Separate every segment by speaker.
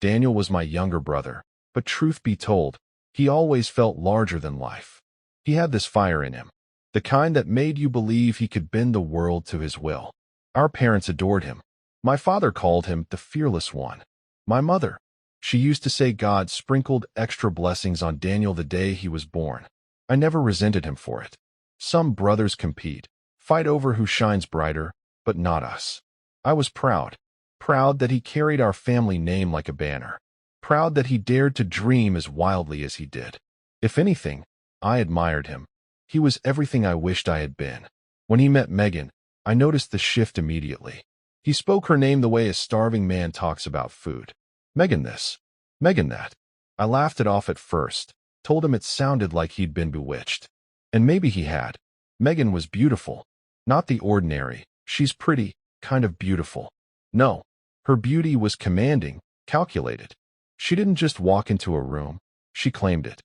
Speaker 1: Daniel was my younger brother, but truth be told, he always felt larger than life. He had this fire in him, the kind that made you believe he could bend the world to his will. Our parents adored him. My father called him the fearless one. My mother, she used to say God sprinkled extra blessings on Daniel the day he was born. I never resented him for it. Some brothers compete, fight over who shines brighter, but not us. I was proud. Proud that he carried our family name like a banner. Proud that he dared to dream as wildly as he did. If anything, I admired him. He was everything I wished I had been. When he met Megan, I noticed the shift immediately. He spoke her name the way a starving man talks about food. Megan this, Megan that. I laughed it off at first, told him it sounded like he'd been bewitched. And maybe he had. Megan was beautiful. Not the ordinary, she's pretty, kind of beautiful. No, her beauty was commanding, calculated. She didn't just walk into a room, she claimed it.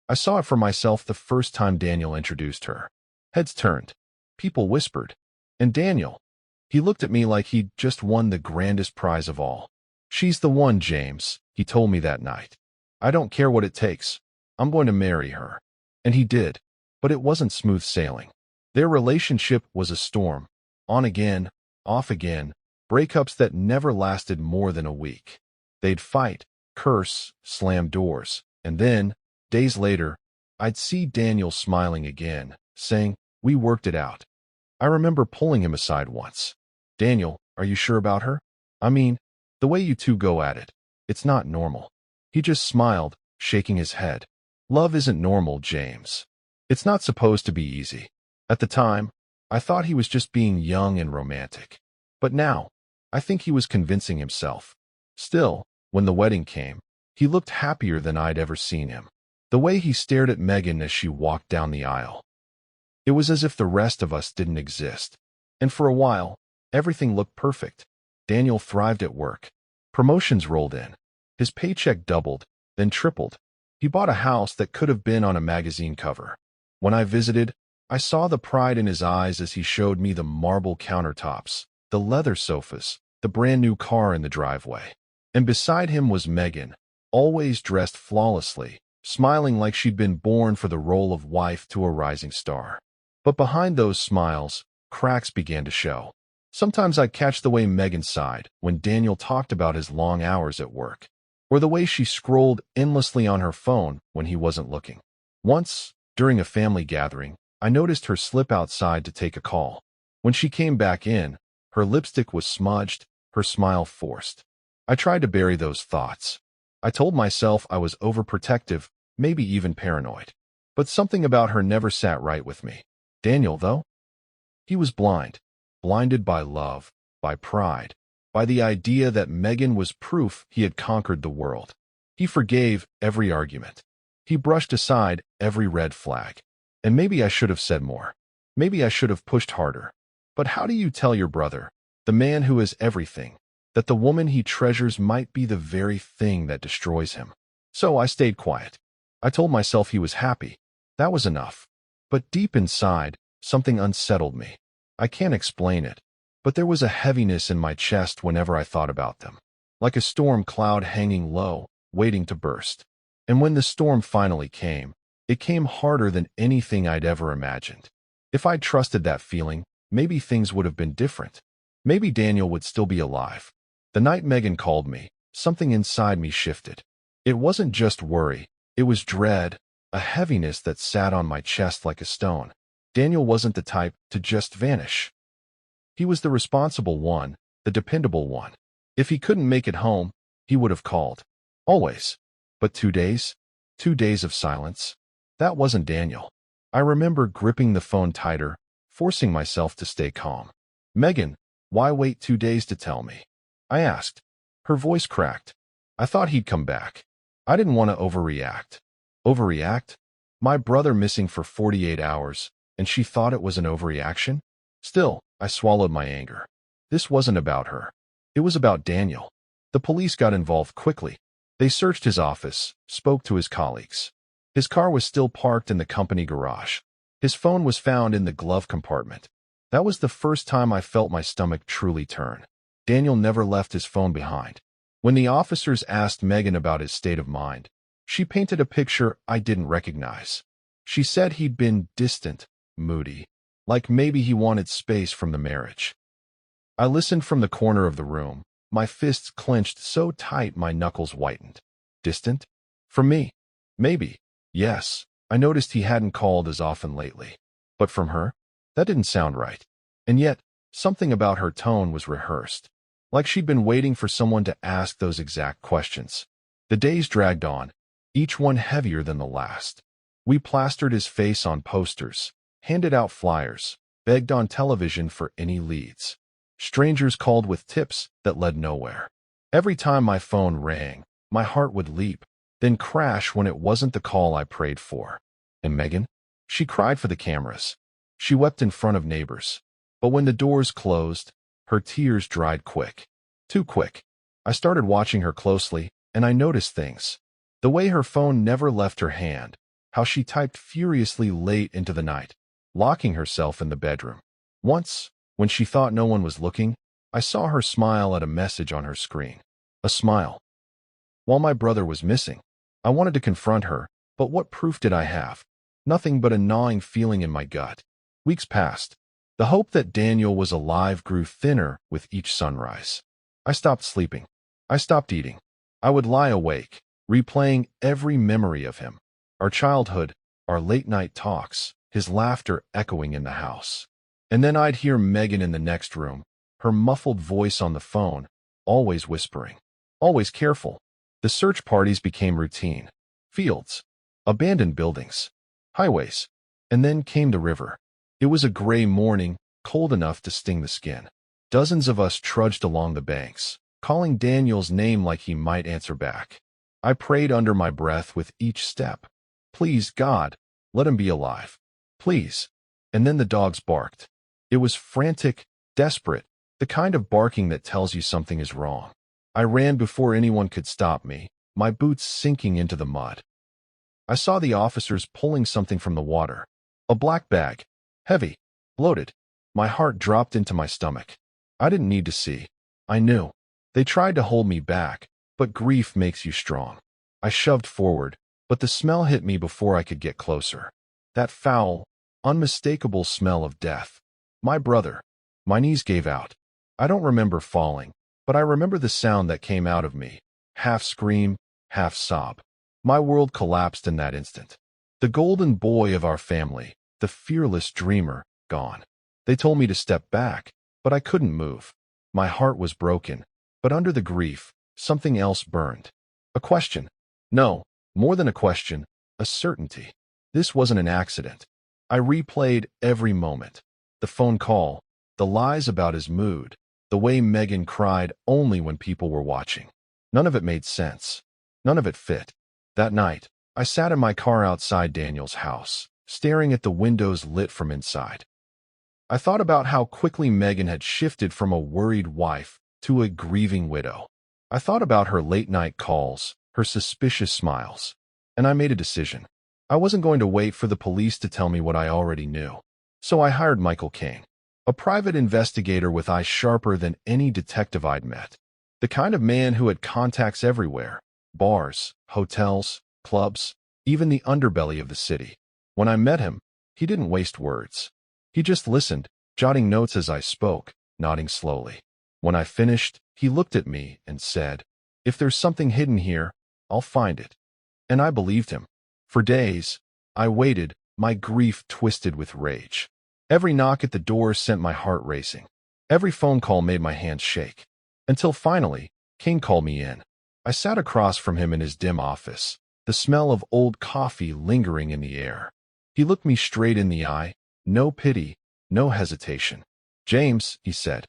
Speaker 1: I saw it for myself the first time Daniel introduced her. Heads turned. People whispered. And Daniel, he looked at me like he'd just won the grandest prize of all. She's the one, James, he told me that night. I don't care what it takes. I'm going to marry her. And he did. But it wasn't smooth sailing. Their relationship was a storm. On again, off again, breakups that never lasted more than a week. They'd fight, curse, slam doors, and then, days later, I'd see Daniel smiling again, saying, "We worked it out." I remember pulling him aside once. "Daniel, are you sure about her? I mean, the way you two go at it, it's not normal." He just smiled, shaking his head. "Love isn't normal, James. It's not supposed to be easy." At the time, I thought he was just being young and romantic. But now, I think he was convincing himself. Still, when the wedding came, he looked happier than I'd ever seen him. The way he stared at Megan as she walked down the aisle. It was as if the rest of us didn't exist. And for a while, everything looked perfect. Daniel thrived at work. Promotions rolled in. His paycheck doubled, then tripled. He bought a house that could have been on a magazine cover. When I visited, I saw the pride in his eyes as he showed me the marble countertops, the leather sofas, the brand new car in the driveway. And beside him was Megan, always dressed flawlessly, smiling like she'd been born for the role of wife to a rising star. But behind those smiles, cracks began to show. Sometimes I'd catch the way Megan sighed when Daniel talked about his long hours at work, or the way she scrolled endlessly on her phone when he wasn't looking. Once, during a family gathering, I noticed her slip outside to take a call. When she came back in, her lipstick was smudged, her smile forced. I tried to bury those thoughts. I told myself I was overprotective, maybe even paranoid. But something about her never sat right with me. Daniel, though? He was blind. Blinded by love, by pride, by the idea that Megan was proof he had conquered the world. He forgave every argument. He brushed aside every red flag. And maybe I should have said more. Maybe I should have pushed harder. But how do you tell your brother, the man who is everything, that the woman he treasures might be the very thing that destroys him? So I stayed quiet. I told myself he was happy. That was enough. But deep inside, something unsettled me. I can't explain it, but there was a heaviness in my chest whenever I thought about them, like a storm cloud hanging low, waiting to burst. And when the storm finally came, it came harder than anything I'd ever imagined. If I'd trusted that feeling, maybe things would have been different. Maybe Daniel would still be alive. The night Megan called me, something inside me shifted. It wasn't just worry, it was dread, a heaviness that sat on my chest like a stone. Daniel wasn't the type to just vanish. He was the responsible one, the dependable one. If he couldn't make it home, he would have called. Always. But 2 days? 2 days of silence? That wasn't Daniel. I remember gripping the phone tighter, forcing myself to stay calm. "Megan, why wait 2 days to tell me?" I asked. Her voice cracked. I thought he'd come back. I didn't want to overreact. Overreact? My brother missing for 48 hours, and she thought it was an overreaction? Still, I swallowed my anger. This wasn't about her. It was about Daniel. The police got involved quickly. They searched his office, spoke to his colleagues. His car was still parked in the company garage. His phone was found in the glove compartment. That was the first time I felt my stomach truly turn. Daniel never left his phone behind. When the officers asked Megan about his state of mind, she painted a picture I didn't recognize. She said he'd been distant, moody, like maybe he wanted space from the marriage. I listened from the corner of the room, my fists clenched so tight my knuckles whitened. Distant? From me? Maybe. Yes, I noticed he hadn't called as often lately. But from her? That didn't sound right. And yet, something about her tone was rehearsed, like she'd been waiting for someone to ask those exact questions. The days dragged on, each one heavier than the last. We plastered his face on posters, handed out flyers, begged on television for any leads. Strangers called with tips that led nowhere. Every time my phone rang, my heart would leap, then crash when it wasn't the call I prayed for. And Megan? She cried for the cameras. She wept in front of neighbors. But when the doors closed, her tears dried quick. Too quick. I started watching her closely, and I noticed things. The way her phone never left her hand, how she typed furiously late into the night, locking herself in the bedroom. Once, when she thought no one was looking, I saw her smile at a message on her screen. A smile. While my brother was missing, I wanted to confront her, but what proof did I have? Nothing but a gnawing feeling in my gut. Weeks passed. The hope that Daniel was alive grew thinner with each sunrise. I stopped sleeping. I stopped eating. I would lie awake, replaying every memory of him. Our childhood, our late-night talks, his laughter echoing in the house. And then I'd hear Megan in the next room, her muffled voice on the phone, always whispering, always careful. The search parties became routine. Fields, abandoned buildings, highways, and then came the river. It was a gray morning, cold enough to sting the skin. Dozens of us trudged along the banks, calling Daniel's name like he might answer back. I prayed under my breath with each step. Please, God, let him be alive. Please. And then the dogs barked. It was frantic, desperate, the kind of barking that tells you something is wrong. I ran before anyone could stop me, my boots sinking into the mud. I saw the officers pulling something from the water. A black bag. Heavy. Bloated. My heart dropped into my stomach. I didn't need to see. I knew. They tried to hold me back, but grief makes you strong. I shoved forward, but the smell hit me before I could get closer. That foul, unmistakable smell of death. My brother. My knees gave out. I don't remember falling, but I remember the sound that came out of me. Half scream, half sob. My world collapsed in that instant. The golden boy of our family, the fearless dreamer, gone. They told me to step back, but I couldn't move. My heart was broken, but under the grief, something else burned. A question. No, more than a question, a certainty. This wasn't an accident. I replayed every moment. The phone call, the lies about his mood, the way Megan cried only when people were watching. None of it made sense. None of it fit. That night, I sat in my car outside Daniel's house, staring at the windows lit from inside. I thought about how quickly Megan had shifted from a worried wife to a grieving widow. I thought about her late-night calls, her suspicious smiles, and I made a decision. I wasn't going to wait for the police to tell me what I already knew. So I hired Michael Kane, a private investigator with eyes sharper than any detective I'd met. The kind of man who had contacts everywhere: bars, hotels, clubs, even the underbelly of the city. When I met him, he didn't waste words. He just listened, jotting notes as I spoke, nodding slowly. When I finished, he looked at me and said, "If there's something hidden here, I'll find it." And I believed him. For days, I waited, my grief twisted with rage. Every knock at the door sent my heart racing. Every phone call made my hands shake. Until finally, Kane called me in. I sat across from him in his dim office, the smell of old coffee lingering in the air. He looked me straight in the eye, no pity, no hesitation. "James," he said,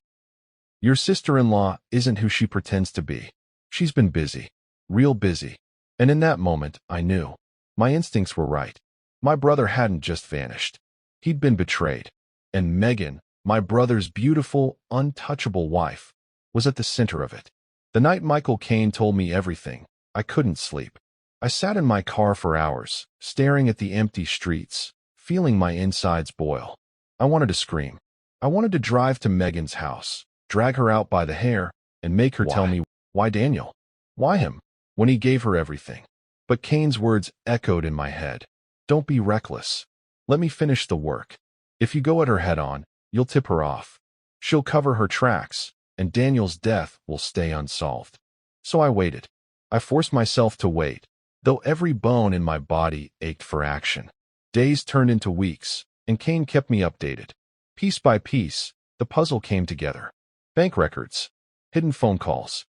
Speaker 1: "your sister-in-law isn't who she pretends to be. She's been busy, real busy." And in that moment, I knew. My instincts were right. My brother hadn't just vanished. He'd been betrayed. And Megan, my brother's beautiful, untouchable wife, was at the center of it. The night Michael Kane told me everything, I couldn't sleep. I sat in my car for hours, staring at the empty streets, feeling my insides boil. I wanted to scream. I wanted to drive to Megan's house, drag her out by the hair, and make her tell me, "Why, Daniel? Why him, when he gave her everything? But Kane's words echoed in my head. Don't be reckless. Let me finish the work. If you go at her head on, you'll tip her off. She'll cover her tracks, and Daniel's death will stay unsolved. So I waited. I forced myself to wait, though every bone in my body ached for action. Days turned into weeks, and Kane kept me updated. Piece by piece, the puzzle came together. Bank records, hidden phone calls,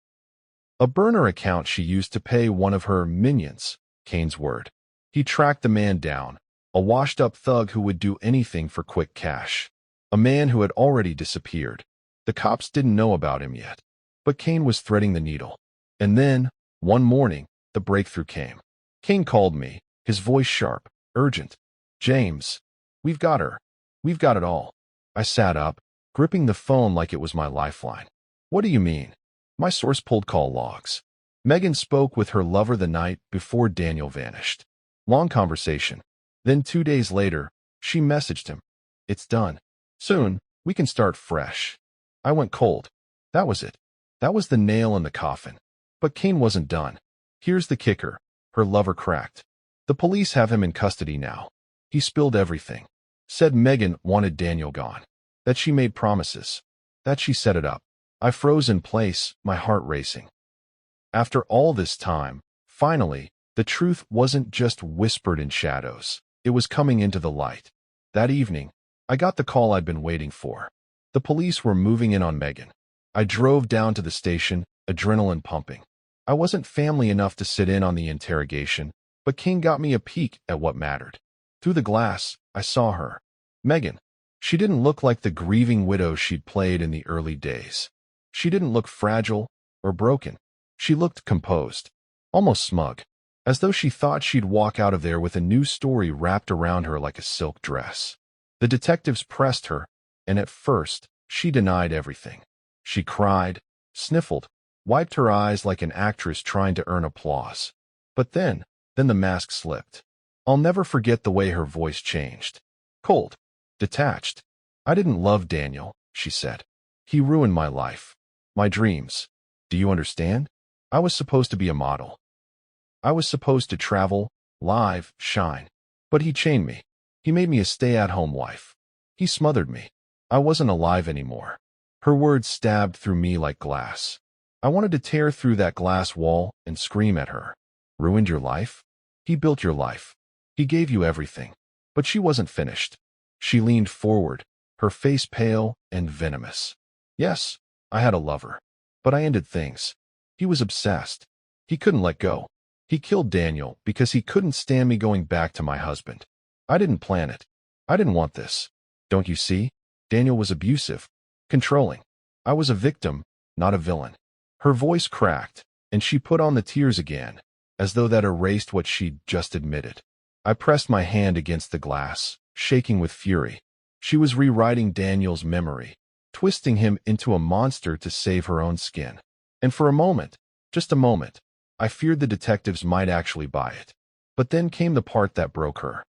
Speaker 1: a burner account she used to pay one of her minions, Kane's word. He tracked the man down, a washed-up thug who would do anything for quick cash. A man who had already disappeared. The cops didn't know about him yet, but Kane was threading the needle. And then, one morning, the breakthrough came. Kane called me, his voice sharp, urgent. James, we've got her. We've got it all. I sat up, gripping the phone like it was my lifeline. What do you mean? My source pulled call logs. Megan spoke with her lover the night before Daniel vanished. Long conversation. Then 2 days later, she messaged him. It's done. Soon, we can start fresh. I went cold. That was it. That was the nail in the coffin. But Kane wasn't done. Here's the kicker. Her lover cracked. The police have him in custody now. He spilled everything. Said Megan wanted Daniel gone. That she made promises. That she set it up. I froze in place, my heart racing. After all this time, finally, the truth wasn't just whispered in shadows. It was coming into the light. That evening, I got the call I'd been waiting for. The police were moving in on Megan. I drove down to the station, adrenaline pumping. I wasn't family enough to sit in on the interrogation, but King got me a peek at what mattered. Through the glass, I saw her. Megan. She didn't look like the grieving widow she'd played in the early days. She didn't look fragile or broken. She looked composed, almost smug, as though she thought she'd walk out of there with a new story wrapped around her like a silk dress. The detectives pressed her, and at first, she denied everything. She cried, sniffled, wiped her eyes like an actress trying to earn applause. But then the mask slipped. I'll never forget the way her voice changed. Cold, detached. I didn't love Daniel, she said. He ruined my life. My dreams. Do you understand? I was supposed to be a model. I was supposed to travel, live, shine. But he chained me. He made me a stay-at-home wife. He smothered me. I wasn't alive anymore. Her words stabbed through me like glass. I wanted to tear through that glass wall and scream at her. Ruined your life? He built your life. He gave you everything. But she wasn't finished. She leaned forward, her face pale and venomous. Yes, I had a lover. But I ended things. He was obsessed. He couldn't let go. He killed Daniel because he couldn't stand me going back to my husband. I didn't plan it. I didn't want this. Don't you see? Daniel was abusive, controlling. I was a victim, not a villain. Her voice cracked, and she put on the tears again, as though that erased what she'd just admitted. I pressed my hand against the glass, shaking with fury. She was rewriting Daniel's memory, twisting him into a monster to save her own skin. And for a moment, just a moment, I feared the detectives might actually buy it. But then came the part that broke her.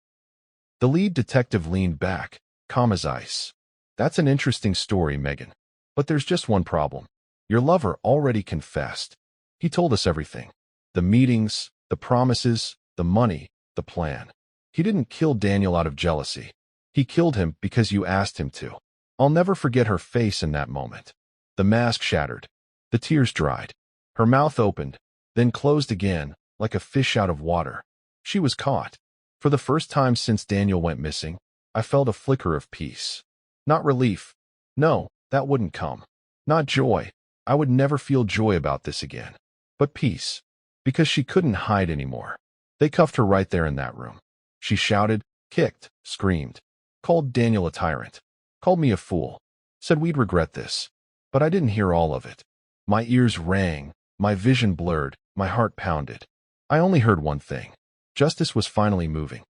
Speaker 1: The lead detective leaned back, calm as ice. That's an interesting story, Megan. But there's just one problem. Your lover already confessed. He told us everything. The meetings, the promises, the money, the plan. He didn't kill Daniel out of jealousy. He killed him because you asked him to. I'll never forget her face in that moment. The mask shattered. The tears dried. Her mouth opened, then closed again, like a fish out of water. She was caught. For the first time since Daniel went missing, I felt a flicker of peace. Not relief. No, that wouldn't come. Not joy. I would never feel joy about this again. But peace. Because she couldn't hide anymore. They cuffed her right there in that room. She shouted, kicked, screamed. Called Daniel a tyrant. Called me a fool. Said we'd regret this. But I didn't hear all of it. My ears rang, my vision blurred, my heart pounded. I only heard one thing. Justice was finally moving.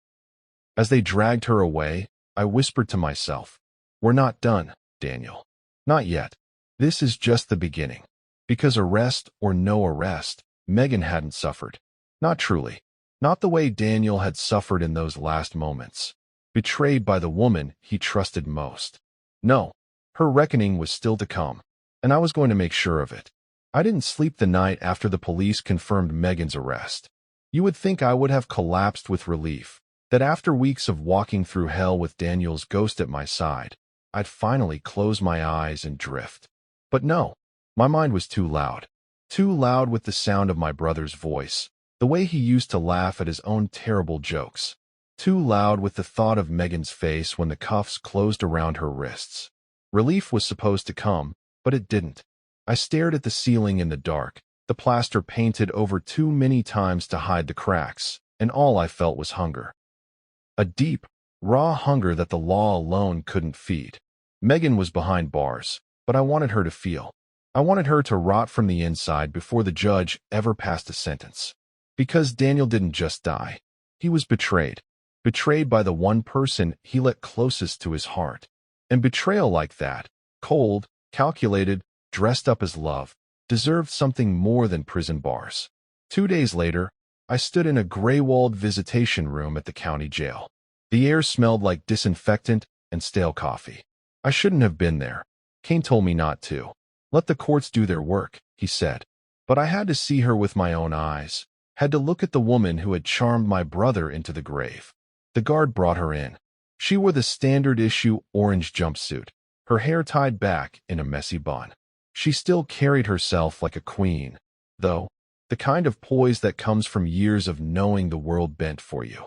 Speaker 1: As they dragged her away, I whispered to myself, we're not done, Daniel. Not yet. This is just the beginning. Because arrest or no arrest, Megan hadn't suffered. Not truly. Not the way Daniel had suffered in those last moments. Betrayed by the woman he trusted most. No, her reckoning was still to come, and I was going to make sure of it. I didn't sleep the night after the police confirmed Megan's arrest. You would think I would have collapsed with relief, that after weeks of walking through hell with Daniel's ghost at my side, I'd finally close my eyes and drift. But no, my mind was too loud. Too loud with the sound of my brother's voice, the way he used to laugh at his own terrible jokes. Too loud with the thought of Megan's face when the cuffs closed around her wrists. Relief was supposed to come, but it didn't. I stared at the ceiling in the dark, the plaster painted over too many times to hide the cracks, and all I felt was hunger. A deep, raw hunger that the law alone couldn't feed. Megan was behind bars, but I wanted her to feel. I wanted her to rot from the inside before the judge ever passed a sentence. Because Daniel didn't just die. He was betrayed. Betrayed by the one person he let closest to his heart. And betrayal like that, cold, calculated, dressed up as love, deserved something more than prison bars. 2 days later, I stood in a gray-walled visitation room at the county jail. The air smelled like disinfectant and stale coffee. I shouldn't have been there. Kane told me not to. Let the courts do their work, he said. But I had to see her with my own eyes, had to look at the woman who had charmed my brother into the grave. The guard brought her in. She wore the standard-issue orange jumpsuit, her hair tied back in a messy bun. She still carried herself like a queen, though, the kind of poise that comes from years of knowing the world bent for you.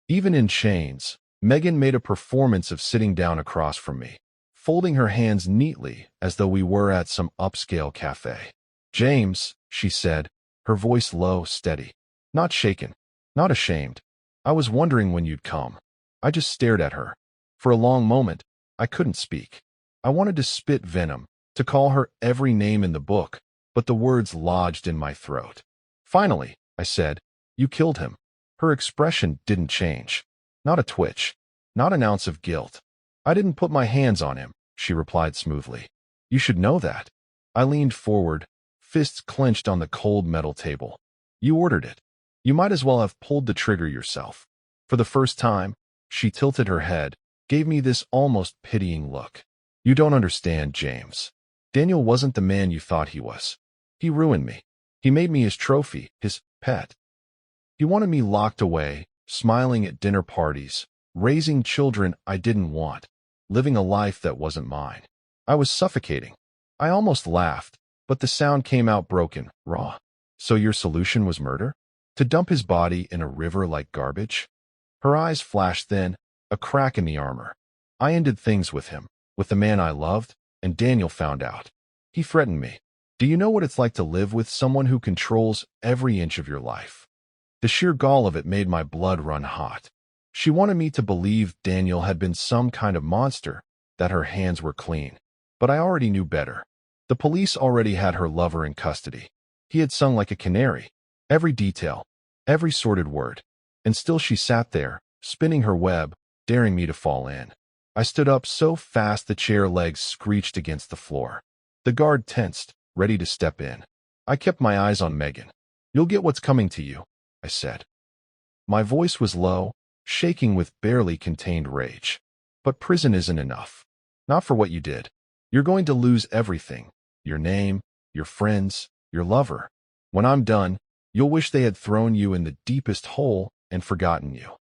Speaker 1: Even in chains, Megan made a performance of sitting down across from me, folding her hands neatly as though we were at some upscale cafe. "James," she said, her voice low, steady. Not shaken, not ashamed. "I was wondering when you'd come." I just stared at her. For a long moment, I couldn't speak. I wanted to spit venom, to call her every name in the book, but the words lodged in my throat. "Finally," I said, "you killed him." Her expression didn't change. Not a twitch, not an ounce of guilt. "I didn't put my hands on him," she replied smoothly. "You should know that." I leaned forward, fists clenched on the cold metal table. "You ordered it. You might as well have pulled the trigger yourself." For the first time, she tilted her head, gave me this almost pitying look. "You don't understand, James. Daniel wasn't the man you thought he was. He ruined me. He made me his trophy, his pet. He wanted me locked away, smiling at dinner parties, raising children I didn't want, living a life that wasn't mine. I was suffocating. I almost laughed, but the sound came out broken, raw. So your solution was murder? To dump his body in a river like garbage?" Her eyes flashed then, a crack in the armor. "I ended things with him, with the man I loved, and Daniel found out. He threatened me. Do you know what it's like to live with someone who controls every inch of your life?" The sheer gall of it made my blood run hot. She wanted me to believe Daniel had been some kind of monster, that her hands were clean. But I already knew better. The police already had her lover in custody. He had sung like a canary. Every detail, every sordid word. And still she sat there, spinning her web, daring me to fall in. I stood up so fast the chair legs screeched against the floor. The guard tensed, ready to step in. I kept my eyes on Megan. "You'll get what's coming to you," I said. My voice was low, shaking with barely contained rage. "But prison isn't enough. Not for what you did. You're going to lose everything. Your name, your friends, your lover. When I'm done, you'll wish they had thrown you in the deepest hole and forgotten you."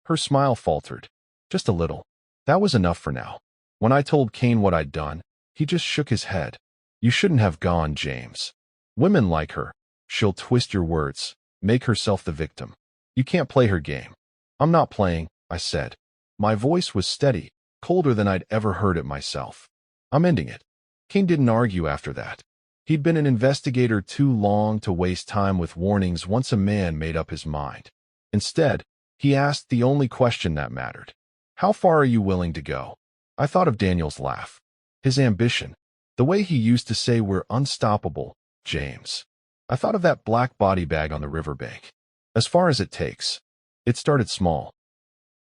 Speaker 1: Her smile faltered. Just a little. That was enough for now. When I told Kane what I'd done, he just shook his head. "You shouldn't have gone, James. Women like her. She'll twist your words, make herself the victim. You can't play her game." "I'm not playing," I said. My voice was steady, colder than I'd ever heard it myself. "I'm ending it." Kane didn't argue after that. He'd been an investigator too long to waste time with warnings once a man made up his mind. Instead, he asked the only question that mattered. "How far are you willing to go?" I thought of Daniel's laugh. His ambition. The way he used to say we're unstoppable, James. I thought of that black body bag on the riverbank. As far as it takes. It started small.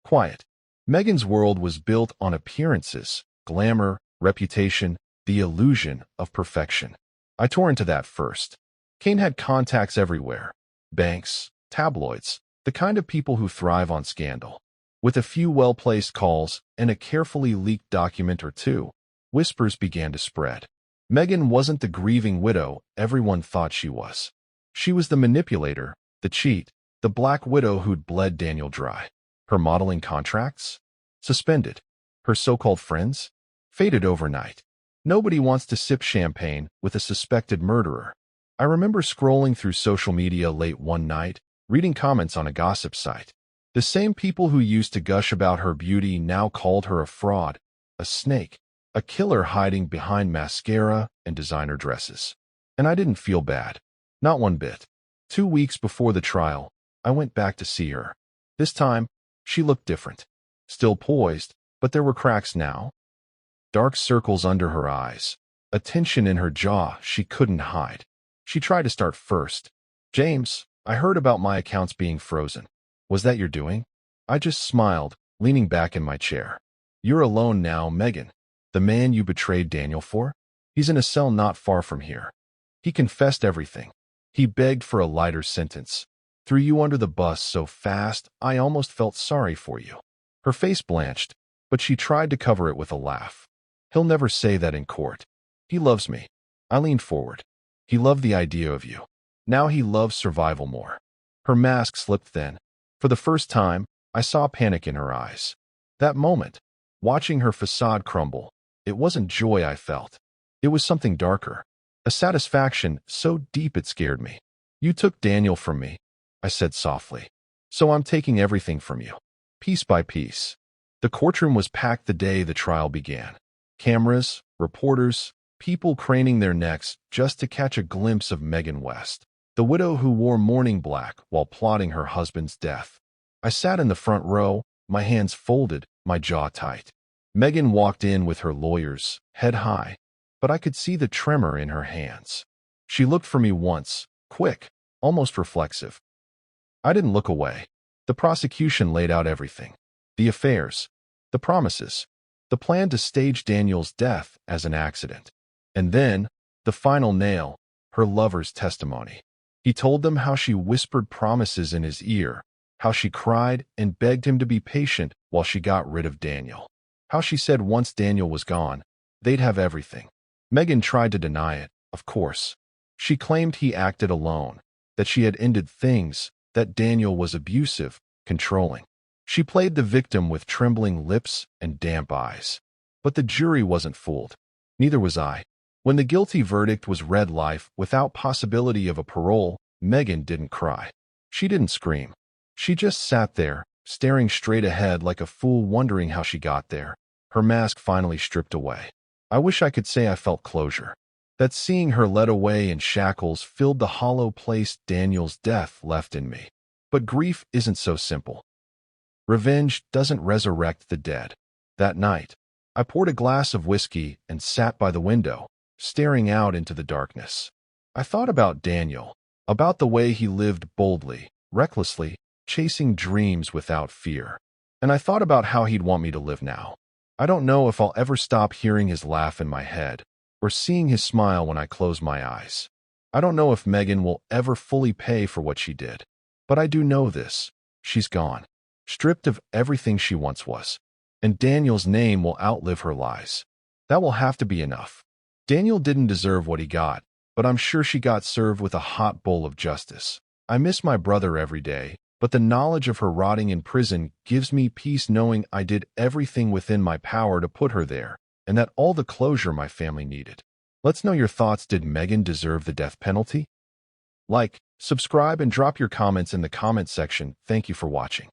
Speaker 1: Quiet. Megan's world was built on appearances, glamour, reputation, the illusion of perfection. I tore into that first. Kane had contacts everywhere. Banks, tabloids, the kind of people who thrive on scandal. With a few well-placed calls and a carefully leaked document or two, whispers began to spread. Megan wasn't the grieving widow everyone thought she was. She was the manipulator, the cheat, the black widow who'd bled Daniel dry. Her modeling contracts? Suspended. Her so-called friends? Faded overnight. Nobody wants to sip champagne with a suspected murderer. I remember scrolling through social media late one night, reading comments on a gossip site. The same people who used to gush about her beauty now called her a fraud, a snake, a killer hiding behind mascara and designer dresses. And I didn't feel bad. Not one bit. 2 weeks before the trial, I went back to see her. This time, she looked different. Still poised, but there were cracks now. Dark circles under her eyes. A tension in her jaw she couldn't hide. She tried to start first. "James, I heard about my accounts being frozen. Was that your doing?" I just smiled, leaning back in my chair. "You're alone now, Megan. The man you betrayed Daniel for? He's in a cell not far from here. He confessed everything. He begged for a lighter sentence. Threw you under the bus so fast, I almost felt sorry for you." Her face blanched, but she tried to cover it with a laugh. "He'll never say that in court. He loves me." I leaned forward. "He loved the idea of you. Now he loves survival more." Her mask slipped thin. For the first time, I saw panic in her eyes. That moment, watching her facade crumble, it wasn't joy I felt. It was something darker. A satisfaction so deep it scared me. "You took Daniel from me," I said softly. "So I'm taking everything from you, piece by piece." The courtroom was packed the day the trial began. Cameras, reporters, people craning their necks just to catch a glimpse of Megan West, the widow who wore mourning black while plotting her husband's death. I sat in the front row, my hands folded, my jaw tight. Megan walked in with her lawyers, head high, but I could see the tremor in her hands. She looked for me once, quick, almost reflexive. I didn't look away. The prosecution laid out everything. The affairs, the promises, the plan to stage Daniel's death as an accident. And then, the final nail, her lover's testimony. He told them how she whispered promises in his ear, how she cried and begged him to be patient while she got rid of Daniel, how she said once Daniel was gone, they'd have everything. Megan tried to deny it, of course. She claimed he acted alone, that she had ended things, that Daniel was abusive, controlling. She played the victim with trembling lips and damp eyes. But the jury wasn't fooled. Neither was I. When the guilty verdict was read life without possibility of a parole, Megan didn't cry. She didn't scream. She just sat there, staring straight ahead like a fool wondering how she got there, her mask finally stripped away. I wish I could say I felt closure. That seeing her led away in shackles filled the hollow place Daniel's death left in me. But grief isn't so simple. Revenge doesn't resurrect the dead. That night, I poured a glass of whiskey and sat by the window, staring out into the darkness. I thought about Daniel, about the way he lived boldly, recklessly, chasing dreams without fear. And I thought about how he'd want me to live now. I don't know if I'll ever stop hearing his laugh in my head, or seeing his smile when I close my eyes. I don't know if Megan will ever fully pay for what she did. But I do know this. She's gone, stripped of everything she once was. And Daniel's name will outlive her lies. That will have to be enough. Daniel didn't deserve what he got, but I'm sure she got served with a hot bowl of justice. I miss my brother every day, but the knowledge of her rotting in prison gives me peace knowing I did everything within my power to put her there, and that all the closure my family needed. Let's know your thoughts. Did Megan deserve the death penalty? Like, subscribe, and drop your comments in the comment section. Thank you for watching.